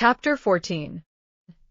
Chapter 14.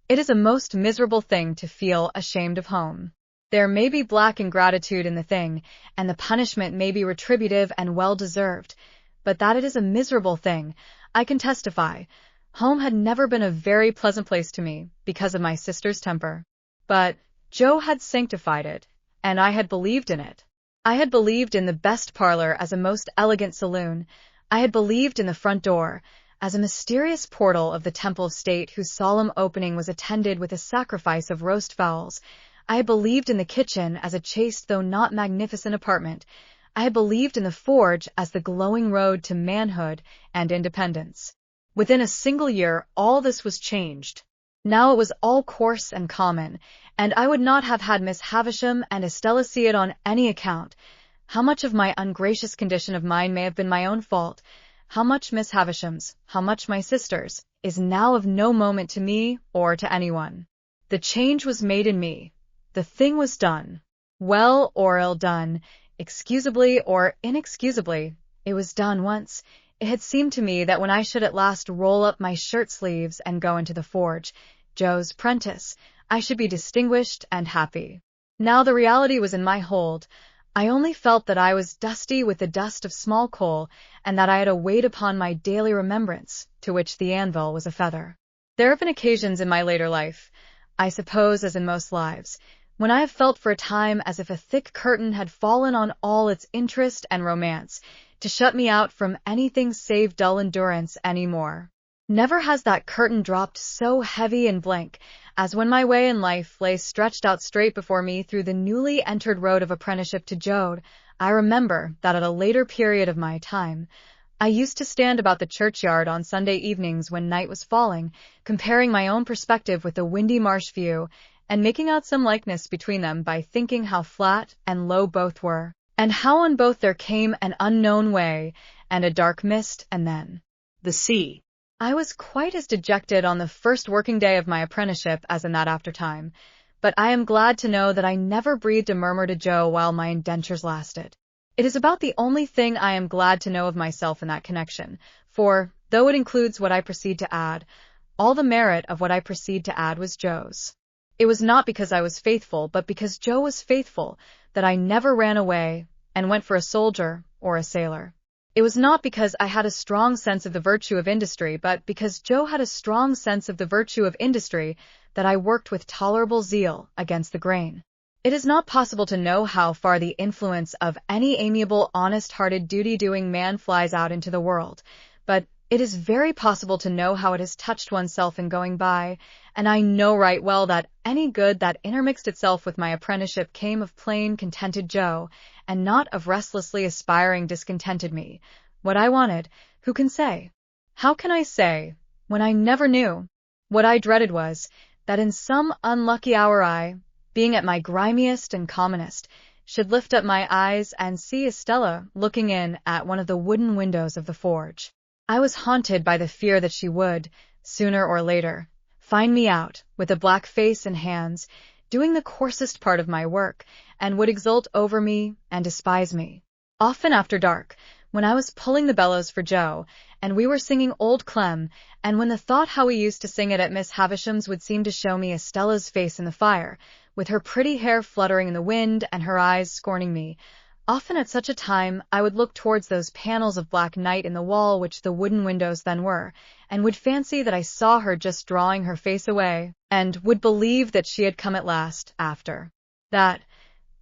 It is a most miserable thing to feel ashamed of home. There may be black ingratitude in the thing, and the punishment may be retributive and well-deserved, but that it is a miserable thing, I can testify. Home had never been a very pleasant place to me, because of my sister's temper. But Joe had sanctified it, and I had believed in it. I had believed in the best parlor as a most elegant saloon. I had believed in the front door as a mysterious portal of the temple of state whose solemn opening was attended with a sacrifice of roast fowls. I had believed in the kitchen as a chaste though not magnificent apartment. I had believed in the forge as the glowing road to manhood and independence. Within a single year, all this was changed. Now it was all coarse and common, and I would not have had Miss Havisham and Estella see it on any account. How much of my ungracious condition of mind may have been my own fault, how much Miss Havisham's, how much my sister's, is now of no moment to me or to anyone. The change was made in me. The thing was done. Well or ill done, excusably or inexcusably, it was done once. It had seemed to me that when I should at last roll up my shirt sleeves and go into the forge, Joe's prentice, I should be distinguished and happy. Now the reality was in my hold. I only felt that I was dusty with the dust of small coal, and that I had a weight upon my daily remembrance, to which the anvil was a feather. There have been occasions in my later life, I suppose as in most lives, when I have felt for a time as if a thick curtain had fallen on all its interest and romance, to shut me out from anything save dull endurance any more. Never has that curtain dropped so heavy and blank as when my way in life lay stretched out straight before me through the newly entered road of apprenticeship to Joad. I remember that at a later period of my time, I used to stand about the churchyard on Sunday evenings when night was falling, comparing my own perspective with the windy marsh view, and making out some likeness between them by thinking how flat and low both were, and how on both there came an unknown way, and a dark mist, and then the sea. I was quite as dejected on the first working day of my apprenticeship as in that aftertime, but I am glad to know that I never breathed a murmur to Joe while my indentures lasted. It is about the only thing I am glad to know of myself in that connection, for, though it includes what I proceed to add, all the merit of what I proceed to add was Joe's. It was not because I was faithful, but because Joe was faithful, that I never ran away and went for a soldier or a sailor. It was not because I had a strong sense of the virtue of industry, but because Joe had a strong sense of the virtue of industry that I worked with tolerable zeal against the grain. It is not possible to know how far the influence of any amiable, honest-hearted, duty-doing man flies out into the world, but it is very possible to know how it has touched oneself in going by, and I know right well that any good that intermixed itself with my apprenticeship came of plain, contented Joe, and not of restlessly aspiring, discontented me. What I wanted, who can say? How can I say, when I never knew? What I dreaded was, that in some unlucky hour I, being at my grimiest and commonest, should lift up my eyes and see Estella looking in at one of the wooden windows of the forge. I was haunted by the fear that she would, sooner or later, find me out, with a black face and hands, doing the coarsest part of my work, and would exult over me and despise me. Often after dark, when I was pulling the bellows for Joe, and we were singing Old Clem, and when the thought how we used to sing it at Miss Havisham's would seem to show me Estella's face in the fire, with her pretty hair fluttering in the wind and her eyes scorning me, often at such a time I would look towards those panels of black night in the wall which the wooden windows then were, and would fancy that I saw her just drawing her face away, and would believe that she had come at last, after that,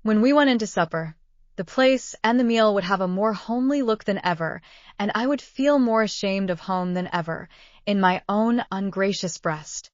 when we went into supper, the place and the meal would have a more homely look than ever, and I would feel more ashamed of home than ever, in my own ungracious breast.